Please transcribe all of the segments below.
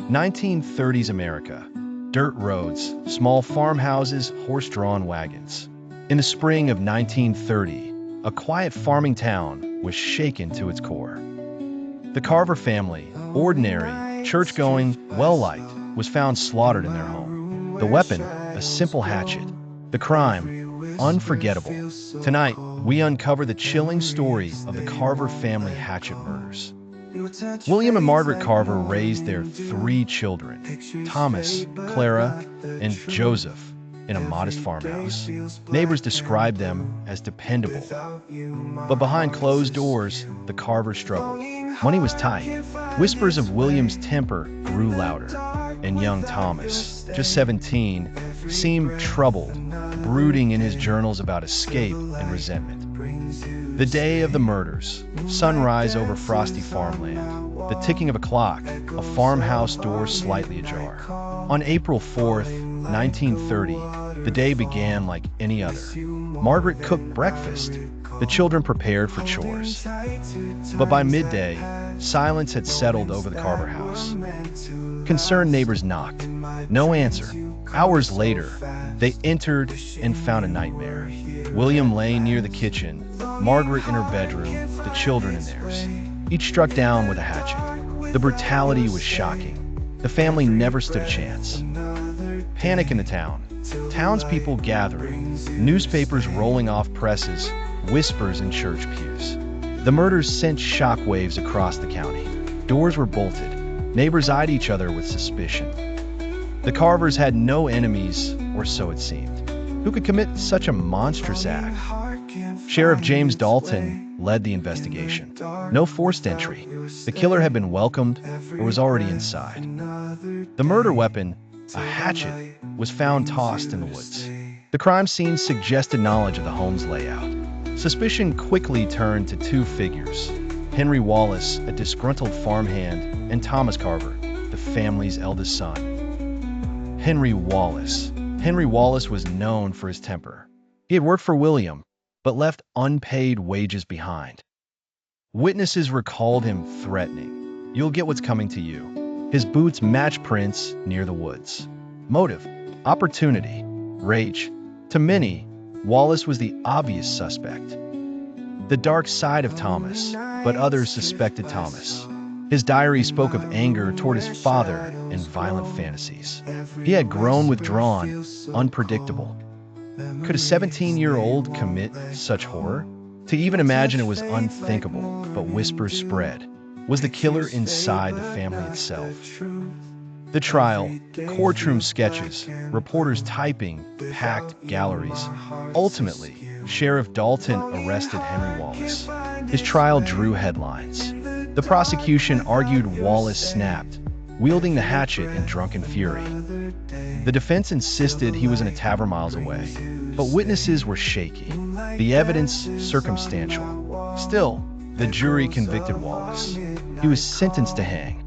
1930s America. Dirt roads, small farmhouses, horse-drawn wagons. In the spring of 1930, a quiet farming town was shaken to its core. The Carver family, ordinary, church-going, well-liked, was found slaughtered in their home. The weapon, a simple hatchet. The crime, unforgettable. Tonight, we uncover the chilling story of the Carver family hatchet murders. William and Margaret Carver raised their 3 children, Thomas, Clara, and Joseph, in a modest farmhouse. Neighbors described them as dependable. But behind closed doors, the Carvers struggled. Money was tight. Whispers of William's temper grew louder. And young Thomas, just 17, seemed troubled, brooding in his journals about escape and resentment. The day of the murders, sunrise over frosty farmland, the ticking of a clock, a farmhouse door slightly ajar. On April 4th, 1930, the day began like any other. Margaret cooked breakfast. The children prepared for chores. But by midday, silence had settled over the Carver house. Concerned neighbors knocked. No answer. Hours later, they entered and found a nightmare. William lay near the kitchen, Margaret in her bedroom, the children in theirs. Each struck down with a hatchet. The brutality was shocking. The family never stood a chance. Panic in the town. Townspeople gathering, newspapers rolling off presses, whispers in church pews. The murders sent shockwaves across the county. Doors were bolted. Neighbors eyed each other with suspicion. The Carvers had no enemies, or so it seemed. Who could commit such a monstrous act? Sheriff James Dalton led the investigation. No forced entry. The killer had been welcomed or was already inside. The murder weapon, a hatchet, was found tossed in the woods. The crime scene suggested knowledge of the home's layout. Suspicion quickly turned to 2 figures: Henry Wallace, a disgruntled farmhand, and Thomas Carver, the family's eldest son. Henry Wallace. Henry Wallace was known for his temper. He had worked for William, but left unpaid wages behind. Witnesses recalled him threatening, "You'll get what's coming to you." His boots matched prints near the woods. Motive: opportunity, rage. To many, Wallace was the obvious suspect. The dark side of Thomas, but others suspected Thomas. His diary spoke of anger toward his father and violent fantasies. He had grown withdrawn, unpredictable. Could a 17-year-old commit such horror? To even imagine it was unthinkable, but whispers spread. Was the killer inside the family itself? The trial, courtroom sketches, reporters typing, packed galleries. Ultimately, Sheriff Dalton arrested Henry Wallace. His trial drew headlines. The prosecution argued Wallace snapped, wielding the hatchet in drunken fury. The defense insisted he was in a tavern miles away, but witnesses were shaky, the evidence circumstantial. Still, the jury convicted Wallace. He was sentenced to hang.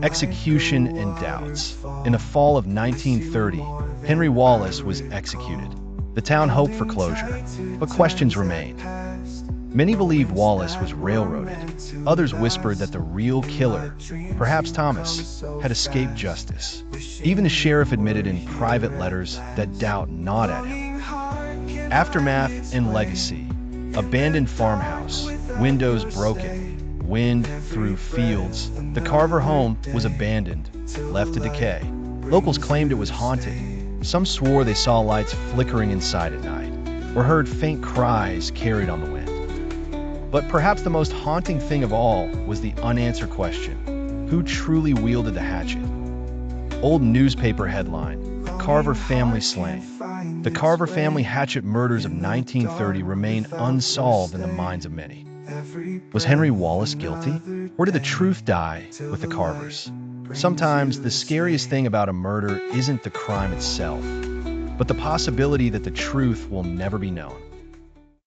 Execution and doubts. In the fall of 1930, Henry Wallace was executed. The town hoped for closure, but questions remained. Many believed Wallace was railroaded. Others whispered that the real killer, perhaps Thomas, had escaped justice. Even the sheriff admitted in private letters that doubt gnawed at him. Aftermath and legacy. Abandoned farmhouse, windows broken, wind through fields. The Carver home was abandoned, left to decay. Locals claimed it was haunted. Some swore they saw lights flickering inside at night, or heard faint cries carried on the wind. But perhaps the most haunting thing of all was the unanswered question: who truly wielded the hatchet? Old newspaper headline: Carver family slain. The Carver family hatchet murders of 1930 remain unsolved in the minds of many. Was Henry Wallace guilty? Or did the truth die with the Carvers? Sometimes the scariest thing about a murder isn't the crime itself, but the possibility that the truth will never be known.